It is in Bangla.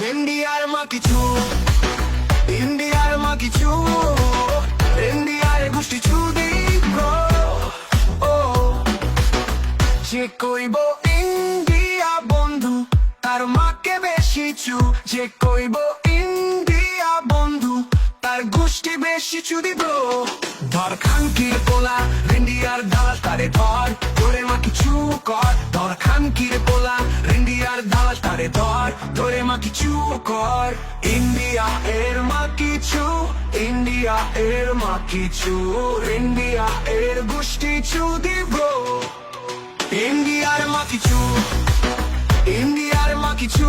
ইন্ডিয়ার মা কিছু, ইন্ডিয়ার মা কিছু, ইন্ডিয়ার গোষ্ঠী ছু দিব। ও যে কইব ইন্ডিয়া বন্ধু তার মাকে বেশি চু, যে কইব ইন্ডিয়া বন্ধু তার গোষ্ঠী বেশি চু দিব। ধর খানকির পোলা ইন্ডিয়ার দালাল তারে ধর, তোরে মা কিছু কর। ধর খানকির পোলা ইন্ডিয়ার দালাল তারে ধর, তোরে মা কিছু কর। ইন্ডিয়া এর মা কিছু, ইন্ডিয়া এর মা কিছু, ইন্ডিয়া এর গোষ্ঠী চু দিব। ইন্ডিয়ার মা কিছু, ইন্ডিয়ার মা কিছু।